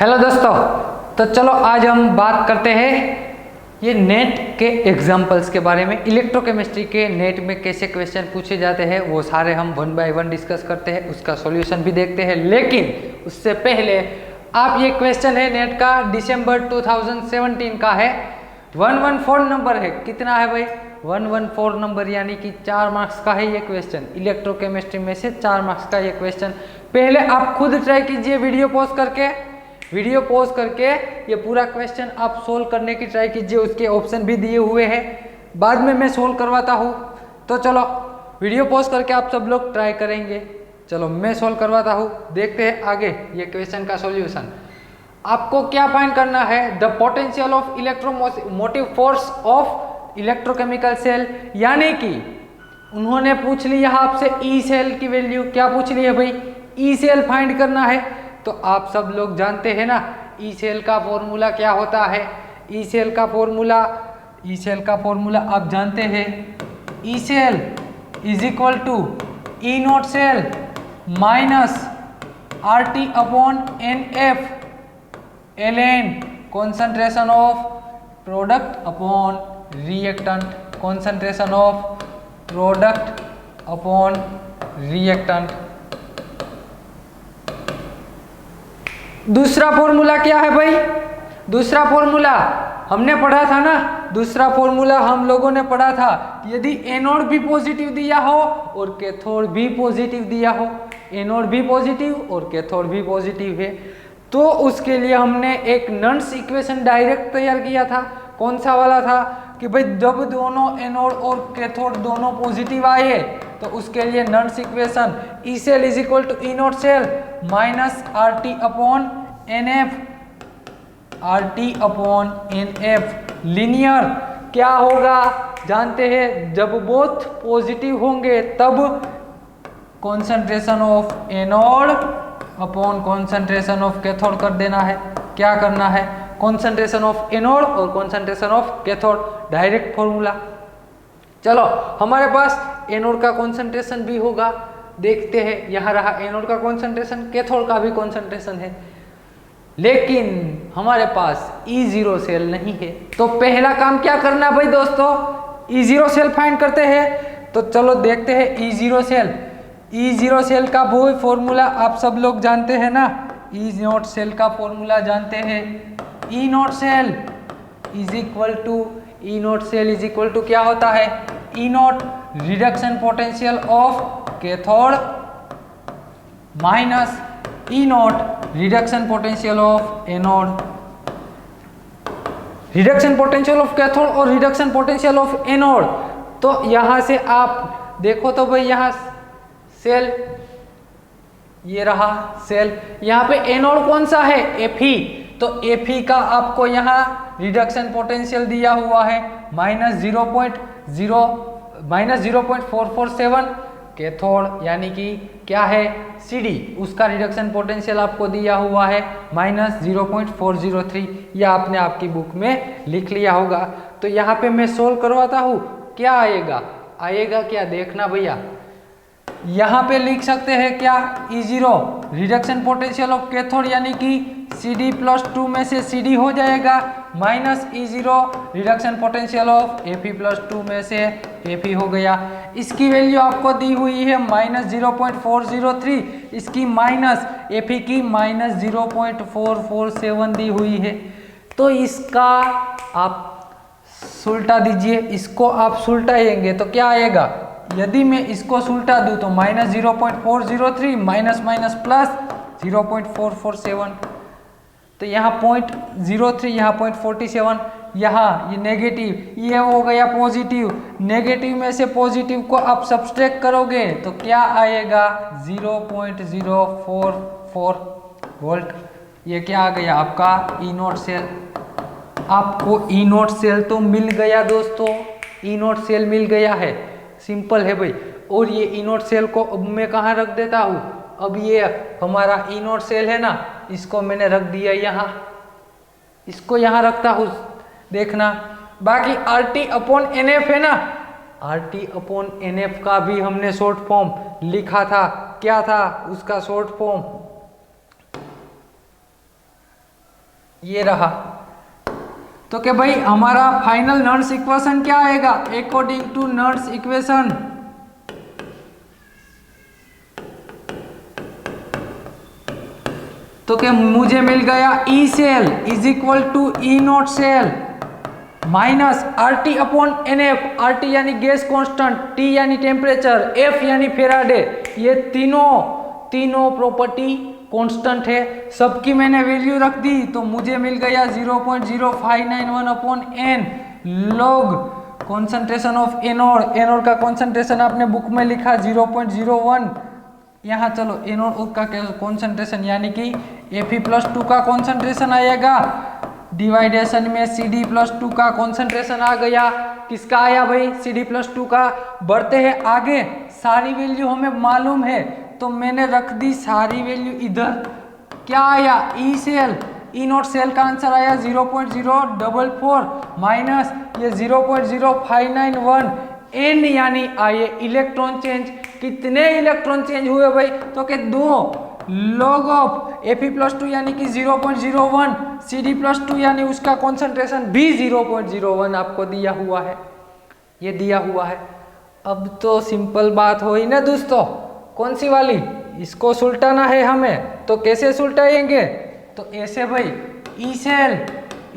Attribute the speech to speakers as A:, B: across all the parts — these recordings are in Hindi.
A: हेलो दोस्तों, तो चलो आज हम बात करते हैं ये नेट के एग्जाम्पल्स के बारे में। इलेक्ट्रोकेमिस्ट्री के नेट में कैसे क्वेश्चन पूछे जाते हैं वो सारे हम वन बाय वन डिस्कस करते हैं, उसका सॉल्यूशन भी देखते हैं। लेकिन उससे पहले आप ये क्वेश्चन है नेट का दिसंबर 2017 का है, 114 नंबर है। कितना है भाई? 114 नंबर, यानी कि 4 मार्क्स का है ये क्वेश्चन। इलेक्ट्रोकेमिस्ट्री में से 4 मार्क्स का ये क्वेश्चन। पहले आप खुद ट्राई कीजिए वीडियो पॉज करके ये पूरा क्वेश्चन आप सोल्व करने की ट्राई कीजिए। उसके ऑप्शन भी दिए हुए हैं, बाद में मैं सोल्व करवाता हूँ। तो चलो वीडियो पॉज करके आप सब लोग ट्राई करेंगे। चलो मैं सोल्व करवाता हूँ, देखते हैं आगे ये क्वेश्चन का सॉल्यूशन। आपको क्या फाइंड करना है? The potential of electromotive force of electrochemical cell, यानी कि उन्होंने पूछ लिया आपसे ई सेल की वैल्यू। क्या पूछ ली है भाई? ई सेल फाइंड करना है। तो आप सब लोग जानते हैं ना ई सेल का फॉर्मूला क्या होता है। ई सेल का फॉर्मूला आप जानते हैं। E cell is equal to E not cell minus RT upon NF, ln concentration of product upon reactant, concentration of product upon reactant। दूसरा फॉर्मूला क्या है भाई? दूसरा फॉर्मूला हमने पढ़ा था ना, दूसरा फॉर्मूला हम लोगों ने पढ़ा था। यदि एनोड भी पॉजिटिव दिया हो और कैथोड भी पॉजिटिव दिया हो, एनोड भी पॉजिटिव और कैथोड भी पॉजिटिव है, तो उसके लिए हमने एक नन्स इक्वेशन डायरेक्ट तैयार किया था। कौन सा वाला था कि भाई जब दोनों एनोड और कैथोड दोनों पॉजिटिव आए तो उसके लिए नन्स equation E cell is equal to E not cell minus RT upon NF, RT upon NF linear. क्या होगा जानते हैं? जब बोथ पॉजिटिव होंगे तब concentration of anode upon concentration of cathode कर देना है। क्या करना है? कॉन्सेंट्रेशन ऑफ एनोड और concentration of cathode, direct formula. चलो हमारे पास एनोड का कॉन्सेंट्रेशन भी होगा, देखते हैं। यहाँ रहा एनोड का कॉन्सेंट्रेशन, कैथोड का भी कॉन्सेंट्रेशन है, लेकिन हमारे पास E0 सेल नहीं है। तो पहला काम क्या करना भाई दोस्तों? E0 सेल फाइंड करते हैं। तो चलो देखते हैं E0 सेल। E0 सेल का वो फॉर्मूला आप सब लोग जानते हैं ना, E नॉट सेल का फॉर्मूला जानते हैं। E naught cell is equal to क्या होता है? E naught reduction potential of cathode minus E naught reduction potential of anode. Reduction potential of cathode और रिडक्शन पोटेंशियल ऑफ एनोड। तो यहां से आप देखो तो भाई यहाँ सेल, ये रहा सेल। यहाँ पे एनोड कौन सा है? Fe। तो Fe का आपको यहाँ रिडक्शन पोटेंशियल दिया हुआ है -0.447। कैथोड यानी कि क्या है? CD, उसका रिडक्शन पोटेंशियल आपको दिया हुआ है -0.403। यह आपने आपकी बुक में लिख लिया होगा। तो यहाँ पे मैं सोल्व करवाता हूँ। क्या आएगा क्या देखना भैया। यहाँ पे लिख सकते हैं क्या? E0 reduction potential of cathode, यानी कि CD+2 में से CD हो जाएगा, minus E0 reduction potential of Fe+2 में से Fe हो गया। इसकी वैल्यू आपको दी हुई है -0.403, इसकी माइनस Fe की -0.447 दी हुई है। तो इसका आप सुलटा दीजिए, इसको आप सुलटाएंगे तो क्या आएगा? यदि मैं इसको सुलटा दूं तो -0.403 माइनस प्लस 0.447। तो यहाँ 0.03, यहाँ 0.47, यहाँ ये नेगेटिव, ये हो गया पॉजिटिव। नेगेटिव में से पॉजिटिव को आप सब्सट्रैक्ट करोगे तो क्या आएगा? 0.044 वोल्ट। ये क्या आ गया आपका? ई नॉट सेल। आपको ई नॉट सेल तो मिल गया दोस्तों, ई नॉट सेल मिल गया है। सिंपल है भाई। और ये ई नॉट सेल को अब मैं कहाँ रख देता हूँ? अब ये हमारा ई नॉट सेल है ना, इसको मैंने रख दिया यहाँ, इसको यहाँ रखता हूँ, देखना। बाकी RT अपॉन NF है ना, RT अपॉन NF का भी हमने शॉर्ट फॉर्म लिखा था। क्या था उसका शॉर्ट फॉर्म? ये रहा। तो क्या भाई हमारा फाइनल नर्स इक्वेशन क्या आएगा अकॉर्डिंग टू नर्स इक्वेशन? तो क्या मुझे मिल गया E cell is equal to E not cell minus R T upon N F. R T यानी गैस कांस्टेंट, टी यानी टेम्परेचर, एफ यानी फेराडे। ये तीनों प्रॉपर्टी कांस्टेंट है, सबकी मैंने वैल्यू रख दी तो मुझे मिल गया 0.0591 upon N log concentration of anode. Anode का कॉन्सेंट्रेशन आपने बुक में लिखा 0.01। यहाँ चलो एनोड का कॉन्सेंट्रेशन यानी कि Fe+2 का कॉन्सेंट्रेशन आएगा, डिवाइडेशन में Cd+2 का कॉन्सेंट्रेशन आ गया। किसका आया भाई Cd+2 का। बढ़ते हैं आगे, सारी वैल्यू हमें मालूम है तो मैंने रख दी सारी वैल्यू इधर। क्या आया E cell, E not cell का आंसर आया 0.044 माइनस ये 0.0591 एन यानी आए इलेक्ट्रॉन चेंज। कितने इलेक्ट्रॉन चेंज हुए भाई तो के 2 लॉग ऑफ Fe+2 यानी कि 0.01, Cd+2 यानी उसका कॉन्सेंट्रेशन भी 0.01 आपको दिया हुआ है, ये दिया हुआ है। अब तो सिंपल बात हो ही ना दोस्तों, कौन सी वाली, इसको सुलटाना है हमें तो कैसे सुलटाएंगे? तो ऐसे भाई E cell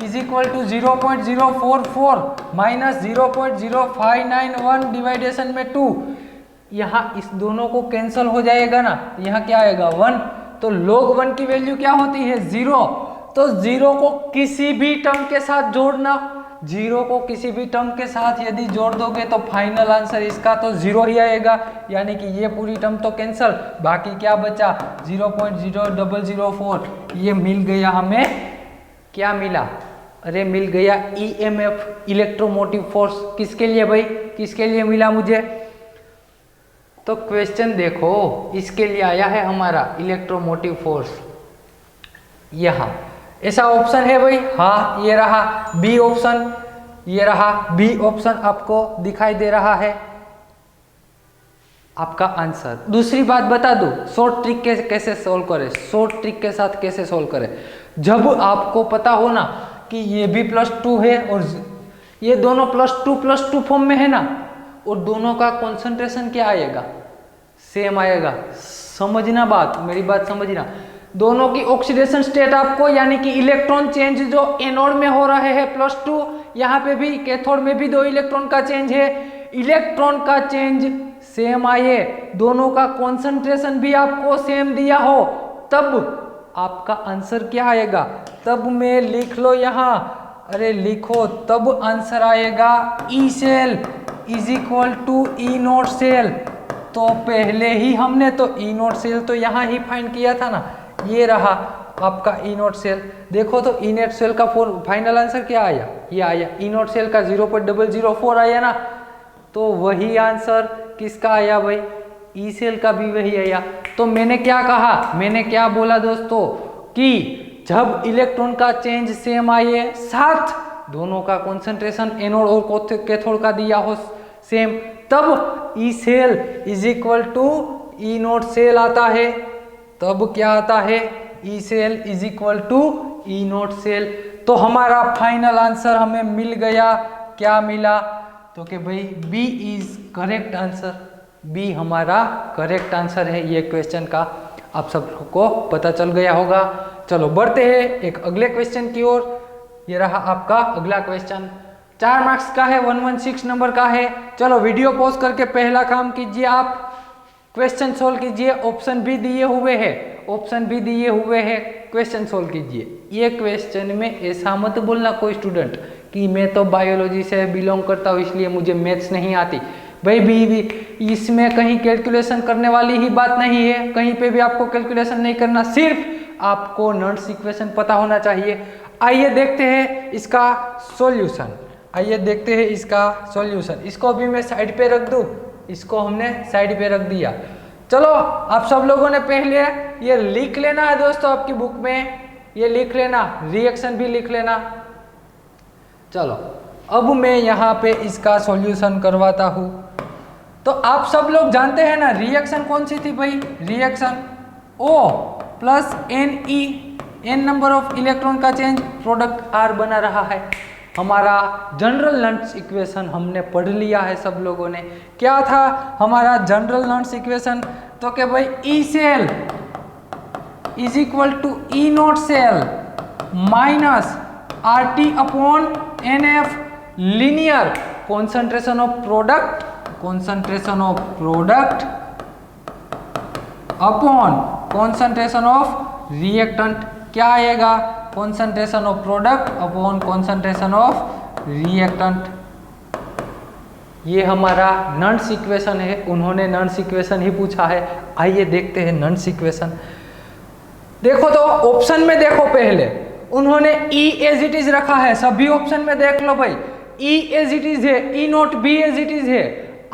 A: is equal to 0.044 minus 0.0591 division में 2। यहाँ इस दोनों को कैंसल हो जाएगा ना, यहाँ क्या आएगा 1। तो log 1 की वैल्यू क्या होती है 0। तो 0 को किसी भी टर्म के साथ जोड़ना, 0 को किसी भी टर्म के साथ यदि जोड़ दोगे तो फाइनल आंसर इसका तो 0 ही आएगा, यानी कि ये पूरी टर्म तो कैंसल, बाकी क्या बचा 0.0004। ये मिल गया हमें, क्या मिला, अरे मिल गया EMF इलेक्ट्रोमोटिव फोर्स। किसके लिए भाई, किसके लिए मिला मुझे? तो क्वेश्चन देखो, इसके लिए आया है हमारा इलेक्ट्रोमोटिव फोर्स। यहाँ ऐसा ऑप्शन है भाई, हाँ ये रहा बी ऑप्शन, ये रहा बी ऑप्शन आपको दिखाई दे रहा है आपका आंसर। दूसरी बात बता दूं, शॉर्ट ट्रिक कैसे सोल्व करें, शॉर्ट ट्रिक के साथ कैसे सोल्व करें। जब आपको पता हो ना कि ये भी +2 है और ये दोनों +2 फॉर्म में है ना, और दोनों का कॉन्सेंट्रेशन क्या आएगा, सेम आएगा। समझना बात, मेरी बात समझना। दोनों की ऑक्सीडेशन स्टेट आपको यानी कि इलेक्ट्रॉन चेंज जो एनोड में हो रहे हैं +2, यहाँ पे भी कैथोड में भी 2 इलेक्ट्रॉन का चेंज है, इलेक्ट्रॉन का चेंज सेम आए, दोनों का कॉन्सेंट्रेशन भी आपको सेम दिया हो, तब आपका आंसर क्या आएगा। तब में लिख लो यहाँ, अरे लिखो, तब आंसर आएगा E cell is equal to E not cell. तो पहले ही हमने तो ई नॉट सेल तो यहाँ ही फाइंड किया था ना, ये रहा आपका ई नॉट सेल। देखो तो ई नॉट सेल का फाइनल आंसर क्या आया, ये आया ई नॉट सेल का 0.004 आया ना, तो वही आंसर किसका आया भाई, ई सेल का भी वही आया। तो मैंने क्या कहा, मैंने क्या बोला दोस्तों कि जब इलेक्ट्रॉन का चेंज सेम आए, साथ दोनों का कॉन्सेंट्रेशन एनोड और कैथोड का दिया हो सेम, तब E cell is equal to E not cell आता है। तब क्या आता है, E cell is equal to E not cell. तो हमारा फाइनल आंसर हमें मिल गया, क्या मिला, तो कि भाई B is correct answer, B हमारा करेक्ट आंसर है ये क्वेश्चन का। आप सबको पता चल गया होगा। चलो बढ़ते हैं एक अगले क्वेश्चन की ओर। ये रहा आपका अगला क्वेश्चन, 4 मार्क्स का है, 116 नंबर का है। चलो वीडियो पॉज करके पहला काम कीजिए, आप क्वेश्चन सोल्व कीजिए। ऑप्शन भी दिए हुए हैं, ऑप्शन भी दिए हुए हैं, क्वेश्चन सोल्व कीजिए। ये क्वेश्चन में ऐसा मत बोलना कोई स्टूडेंट कि मैं तो बायोलॉजी से बिलोंग करता हूँ इसलिए मुझे मैथ्स नहीं आती। भाई भी इसमें कहीं कैलकुलेशन करने वाली ही बात नहीं है, कहीं पे भी आपको कैलकुलेशन नहीं करना, सिर्फ आपको नर्स इक्वेशन पता होना चाहिए। आइए देखते हैं इसका सॉल्यूशन, आइए देखते हैं इसका सॉल्यूशन। इसको भी मैं साइड पे रख दूं, इसको हमने साइड पे रख दिया। चलो आप सब लोगों ने पहले ये लिख लेना है दोस्तों, आपकी बुक में ये लिख लेना, रिएक्शन भी लिख लेना। चलो अब मैं यहाँ पे इसका सॉल्यूशन करवाता हूँ। तो आप सब लोग जानते हैं ना रिएक्शन कौन सी थी भाई, reaction O + Ne n number of electron का चेंज, प्रोडक्ट r बना रहा है। हमारा जनरल नॉन्स इक्वेशन हमने पढ़ लिया है सब लोगों ने। क्या था हमारा जनरल नॉन्स इक्वेशन? तो क्या भाई E cell is equal to E not cell minus R T upon N F linear concentration of product upon concentration of reactant. क्या आएगा? Concentration of product upon concentration of reactant. ये हमारा नॉन्स इक्वेशन है। उन्होंने नॉन्स इक्वेशन ही पूछा है। आइए देखते हैं नॉन्स इक्वेशन। देखो तो ऑप्शन में देखो, पहले उन्होंने E एज इट इज रखा है। सभी ऑप्शन में देख लो भाई, E एज इट इज है, E not B as it is है,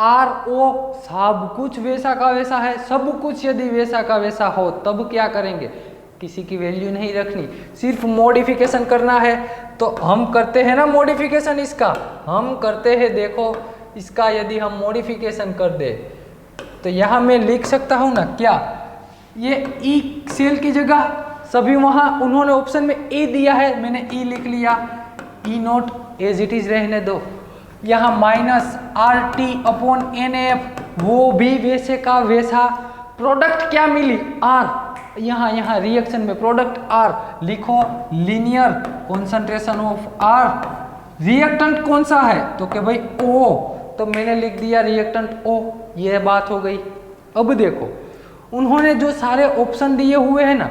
A: R O सब कुछ वैसा का वैसा है। सब कुछ यदि वैसा का वैसा हो तब क्या करेंगे? किसी की वैल्यू नहीं रखनी, सिर्फ मॉडिफिकेशन करना है। तो हम करते हैं ना मॉडिफिकेशन, इसका हम करते हैं। देखो इसका यदि हम मॉडिफिकेशन कर दे तो यहाँ मैं लिख सकता हूँ ना, क्या ये ई सेल की जगह सभी वहाँ उन्होंने ऑप्शन में ए दिया है, मैंने ई लिख लिया। E not as it is रहने दो। यहाँ minus R T upon N F, वो भी वैसे का वैसा। प्रोडक्ट क्या मिली? आर। यहाँ रिएक्शन में प्रोडक्ट आर लिखो, linear concentration of R. Reactant कौन सा है? तो क्या भाई ओ, तो मैंने लिख दिया रिएक्टेंट ओ। ये बात हो गई। अब देखो उन्होंने जो सारे ऑप्शन दिए हुए हैं ना,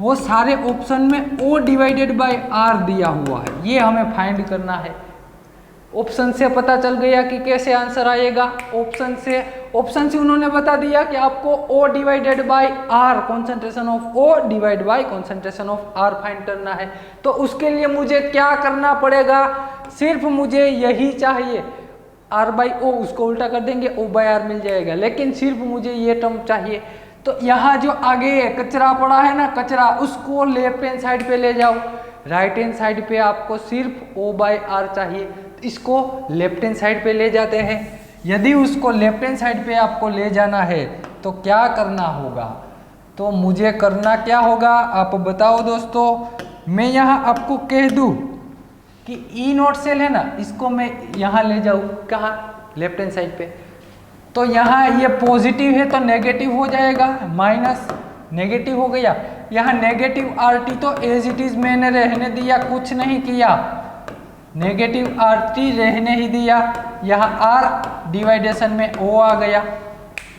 A: वो सारे ऑप्शन में O डिवाइडेड बाय R दिया हुआ है। ये हमें फाइंड करना है। ऑप्शन से पता चल गया कि कैसे आंसर आएगा। ऑप्शन से उन्होंने बता दिया कि आपको O divided by R, concentration of O divide by concentration of R find करना है। तो उसके लिए मुझे क्या करना पड़ेगा? सिर्फ मुझे यही चाहिए, R बाई O, उसको उल्टा कर देंगे O बाय R मिल जाएगा। लेकिन सिर्फ मुझे ये टर्म चाहिए। तो यहाँ जो आगे कचरा पड़ा है ना, कचरा, उसको लेफ्ट हैंड साइड पे ले जाओ। राइट हैंड साइड पे आपको सिर्फ O बाय R चाहिए, तो इसको लेफ्ट हैंड साइड पे ले जाते हैं। यदि उसको लेफ्ट हैंड साइड पे आपको ले जाना है तो क्या करना होगा? तो मुझे करना क्या होगा आप बताओ दोस्तों। मैं यहाँ आपको कह दूँ कि ई नॉट सेल है ना, इसको मैं यहाँ ले जाऊँ, कहाँ? लेफ्ट हैंड साइड पे। तो यहाँ ये पॉजिटिव है तो नेगेटिव हो जाएगा, माइनस नेगेटिव हो गया। यहाँ नेगेटिव आर टी तो एज इट इज मैंने रहने दिया, कुछ नहीं किया, नेगेटिव आर टी रहने ही दिया। यहाँ आर डिवाइडेशन में ओ आ गया,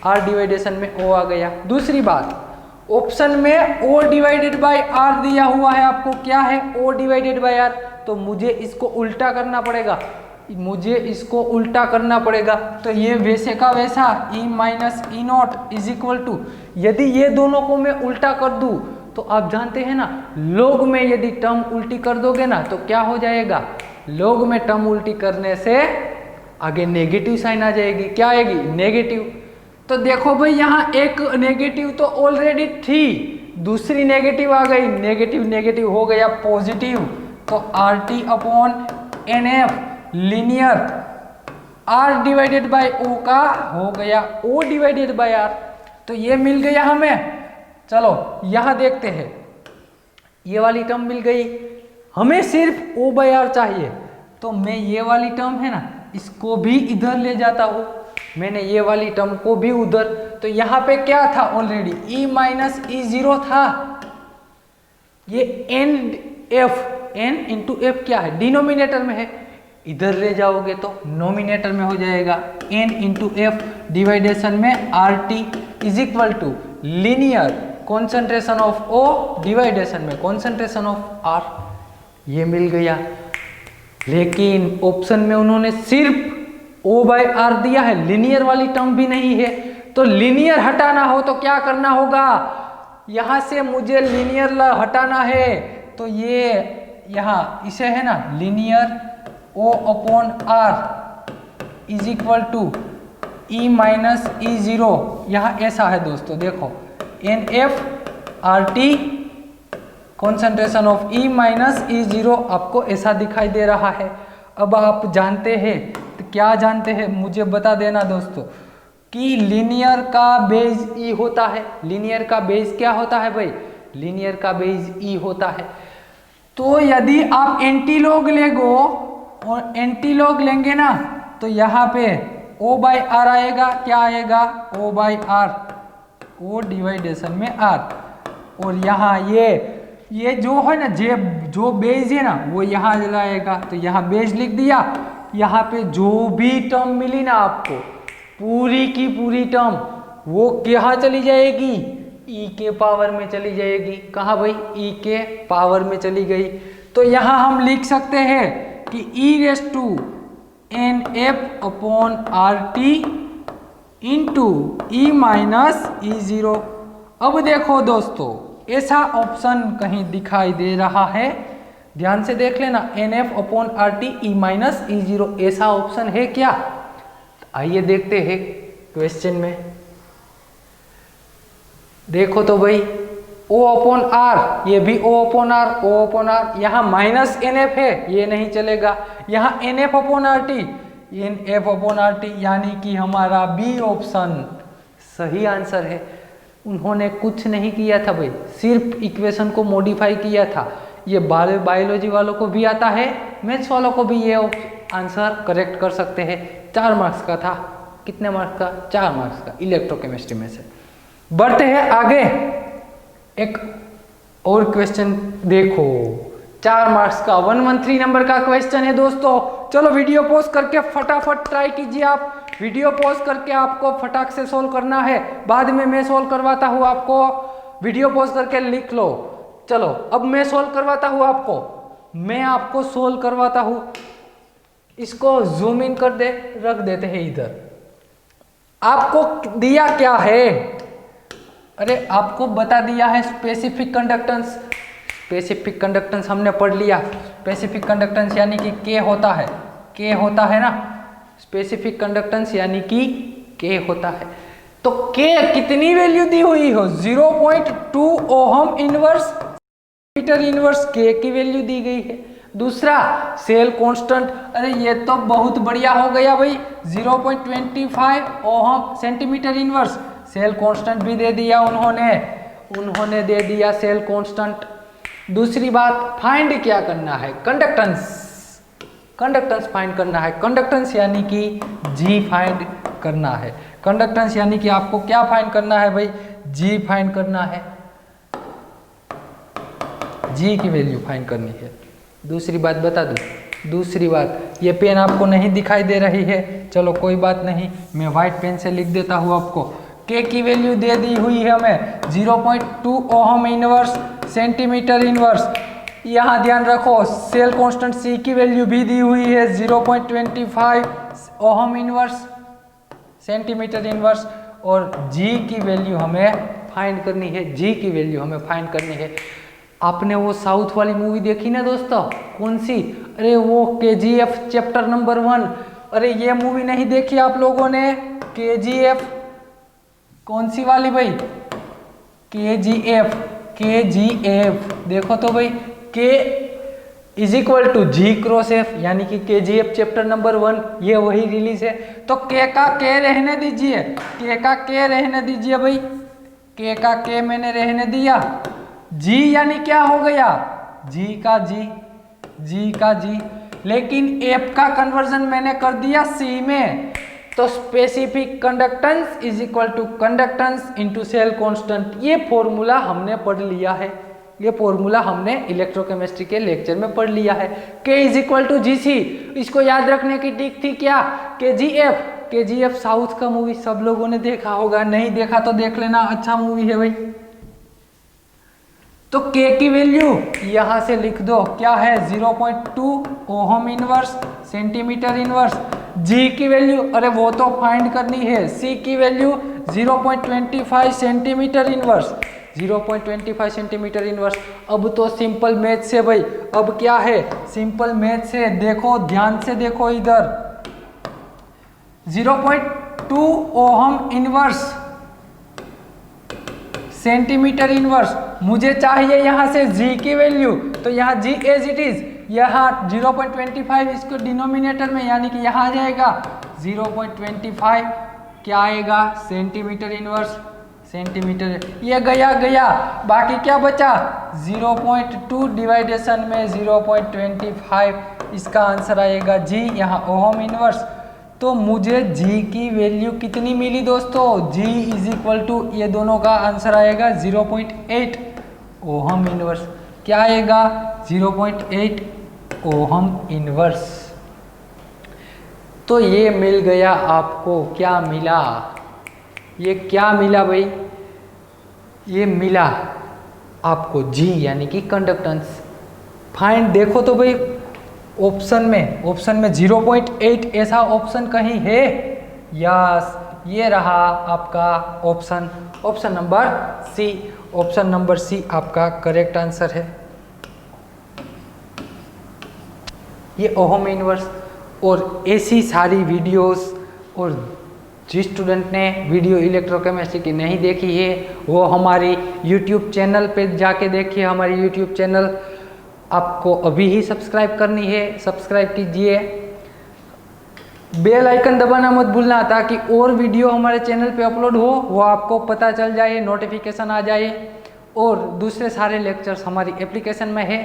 A: आर डिवाइडेशन में ओ आ गया। दूसरी बात, ऑप्शन में O डिवाइडेड बाय R दिया हुआ है आपको। क्या है? O divided by R। तो मुझे इसको उल्टा करना पड़ेगा, तो ये वैसे का वैसा E minus E not is equal to, यदि ये दोनों को मैं उल्टा कर दूं तो आप जानते हैं ना, लॉग में यदि टर्म उल्टी कर दोगे ना तो क्या हो जाएगा? लॉग में टर्म उल्टी करने से आगे नेगेटिव साइन आ जाएगी। क्या आएगी? नेगेटिव। तो देखो भाई यहाँ एक नेगेटिव तो ऑलरेडी थी, दूसरी नेगेटिव आ गई, नेगेटिव हो गया पॉजिटिव। तो R T upon N F linear R divided by O का हो गया O डिवाइडेड बाय R। तो ये मिल गया हमें। चलो यहाँ देखते हैं, ये वाली टर्म मिल गई। हमें सिर्फ O बाय R चाहिए, तो मैं ये वाली टर्म है ना, इसको भी इधर ले जाता हूँ। मैंने ये वाली टर्म को भी उधर, तो यहाँ पे क्या था? Already E minus E zero था। ये N इंटू एफ क्या है? डिनोमिनेटर में है। इधर ले जाओगे तो नोमिनेटर में हो जाएगा। N इंटू एफ डिवाइडेशन में R T is equal to linear concentration of O division में कॉन्सेंट्रेशन ऑफ R। ये मिल गया। लेकिन ऑप्शन में उन्होंने सिर्फ O बाय R दिया है, लीनियर वाली टर्म भी नहीं है। तो लीनियर हटाना हो तो क्या करना होगा? यहाँ से मुझे लीनियर हटाना है, तो ये यहाँ इसे है ना, linear O upon R is equal to E minus E zero. यहाँ ऐसा है दोस्तों, देखो NF RT concentration of E minus E zero आपको ऐसा दिखाई दे रहा है। अब आप जानते हैं, तो क्या जानते हैं मुझे बता देना दोस्तों, कि लीनियर का बेस E होता है। लीनियर का बेस क्या होता है भाई? लीनियर का बेस ई होता है। तो यदि आप एंटीलॉग लेगो और एंटीलॉग लेंगे ना तो यहाँ पे O बाई आर आएगा, क्या आएगा, O by are, O division में R। और यहाँ ये जो है ना जो बेस है ना वो यहाँ लाएगा, तो यहाँ बेस लिख दिया। यहाँ पे जो भी टर्म मिली ना आपको, पूरी की पूरी टर्म वो कहाँ चली जाएगी, ई के पावर में चली जाएगी। कहाँ भाई, ई के पावर में चली गई। तो यहाँ हम लिख सकते हैं कि E raise to N F upon R T into E minus E zero. अब देखो दोस्तों, ऐसा ऑप्शन कहीं दिखाई दे रहा है, ध्यान से देख लेना, N F upon R T E minus E zero, ऐसा ऑप्शन है क्या? आइए देखते हैं क्वेश्चन में। देखो तो भाई, O अपॉन आर, ये भी O upon R, O upon R, यहाँ माइनस एन एफ है, ये नहीं चलेगा। यहाँ N F upon R T, N F upon R T, यानी कि हमारा बी ऑप्शन सही आंसर है। उन्होंने कुछ नहीं किया था भाई, सिर्फ इक्वेशन को मॉडिफाई किया था। ये बायोलॉजी वालों को भी आता है, मैथ्स वालों को भी ये आंसर करेक्ट कर सकते हैं। 4 मार्क्स का था, कितने मार्क्स का, 4 मार्क्स का, इलेक्ट्रोकेमिस्ट्री में से। बढ़ते हैं आगे, एक और क्वेश्चन देखो, 4 मार्क्स का 113 नंबर का क्वेश्चन है दोस्तों। चलो वीडियो पॉज करके फटाफट ट्राई कीजिए। आप वीडियो पॉज करके आपको फटाक से सोल्व करना है, बाद में मैं सोल्व करवाता हूँ आपको। वीडियो पॉज करके लिख लो। चलो अब मैं सोल्व करवाता हूँ आपको, मैं आपको सोल्व करवाता हूँ। इसको जूम इन कर दे, रख देते हैं इधर। आपको दिया क्या है, अरे आपको बता दिया है स्पेसिफिक कंडक्टेंस। स्पेसिफिक कंडक्टेंस हमने पढ़ लिया। स्पेसिफिक कंडक्टेंस यानी कि के होता है, के होता है ना, स्पेसिफिक कंडक्टेंस यानी कि के होता है। तो के कितनी वैल्यू दी हुई हो, 0.2 ओहम इनवर्स मीटर इनवर्स के की वैल्यू दी गई है। दूसरा सेल कांस्टेंट, अरे ये तो बहुत बढ़िया हो गया भाई, 0.25 ohm centimetre inverse, cell constant भी दे दिया उन्होंने दे दिया सेल कांस्टेंट। दूसरी बात, फाइंड क्या करना है, कंडक्टेंस, कंडक्टेंस फाइंड करना है। कंडक्टेंस यानी कि जी फाइंड करना है। कंडक्टेंस यानी कि आपको क्या फाइंड करना है भाई, जी फाइंड करना है, जी की वैल्यू फाइंड करनी है। दूसरी बात बता दूं, दूसरी बात, ये पेन आपको नहीं दिखाई दे रही है, चलो कोई बात नहीं, मैं व्हाइट पेन से लिख देता हूँ आपको। के की वैल्यू दे दी हुई है हमें 0.2 ओहम इनवर्स सेंटीमीटर इनवर्स। यहाँ ध्यान रखो, सेल कांस्टेंट सी की वैल्यू भी दी हुई है 0.25 ओहम इनवर्स सेंटीमीटर इनवर्स। और जी की वैल्यू हमें फाइंड करनी है, जी की वैल्यू हमें फाइंड करनी है। आपने वो साउथ वाली मूवी देखी ना दोस्तों, कौन सी, अरे वो KGF चैप्टर नंबर 1। अरे ये मूवी नहीं देखी आप लोगों ने, KGF, कौन सी वाली भाई, KGF, KGF देखो तो भाई, K is equal to G cross F, यानी कि KGF चैप्टर नंबर 1, ये वही रिलीज है। तो K का K रहने दीजिए, K का K रहने दीजिए भाई, K का K मैंने रहने दिया। G यानी क्या हो गया, G का G, G का G, लेकिन F का कन्वर्जन मैंने कर दिया C में। तो specific conductance is equal to conductance into cell constant, ये फॉर्मूला हमने पढ़ लिया है, ये फॉर्मूला हमने इलेक्ट्रोकेमिस्ट्री के लेक्चर में पढ़ लिया है। K is equal to GC, इसको याद रखने की ट्रिक थी क्या, KGF, KGF साउथ का मूवी सब लोगों ने देखा होगा, नहीं देखा तो देख लेना, अच्छा मूवी है भाई। तो K की वैल्यू यहां से लिख दो, क्या है 0.2 ohm inverse centimetre inverse. G की वैल्यू, अरे वो तो फाइंड करनी है, C की value 0.25 centimetre inverse, 0.25 centimetre inverse. अब तो सिंपल मैथ से भाई, अब क्या है, सिंपल मैथ से देखो, ध्यान से देखो इधर, 0.2 ओहम इनवर्स सेंटीमीटर इनवर्स, मुझे चाहिए यहाँ से G की वैल्यू, तो यहाँ G एज इट इज, यहाँ 0.25 इसको डिनोमिनेटर में, यानी कि यहाँ आ जाएगा 0.25, क्या आएगा सेंटीमीटर इनवर्स सेंटीमीटर। ये गया, बाकी क्या बचा 0.2 डिवाइडेशन में 0.25, इसका आंसर आएगा जी। यहाँ ओहम इनवर्स, तो मुझे जी की वैल्यू कितनी मिली दोस्तों, जी इज इक्वल टू, ये दोनों का आंसर आएगा 0.8 ओहम इनवर्स। क्या आएगा 0.8 ओहम इनवर्स। तो ये मिल गया आपको, क्या मिला, ये क्या मिला भाई, ये मिला आपको जी यानी कि कंडक्टेंस। फाइंड, देखो तो भाई ऑप्शन में 0.8 ऐसा ऑप्शन कहीं है? यस, ये रहा आपका option number C. Option number C आपका करेक्ट आंसर है। ये ओहम इनवर्स। और ऐसी सारी वीडियोस, और जिस स्टूडेंट ने वीडियो इलेक्ट्रोकेमिस्ट्री की नहीं देखी है वो हमारी यूट्यूब चैनल पे जाके देखिए। हमारी यूट्यूब चैनल आपको अभी ही सब्सक्राइब करनी है, सब्सक्राइब कीजिए, बेल आइकन दबाना मत भूलना ताकि और वीडियो हमारे चैनल पे अपलोड हो वो आपको पता चल जाए, नोटिफिकेशन आ जाए। और दूसरे सारे लेक्चर्स हमारी एप्लीकेशन में है।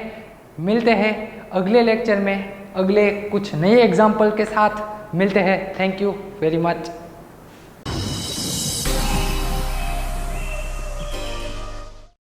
A: मिलते हैं अगले लेक्चर में, अगले कुछ नए एग्जाम्पल के साथ मिलते हैं। Thank you very much.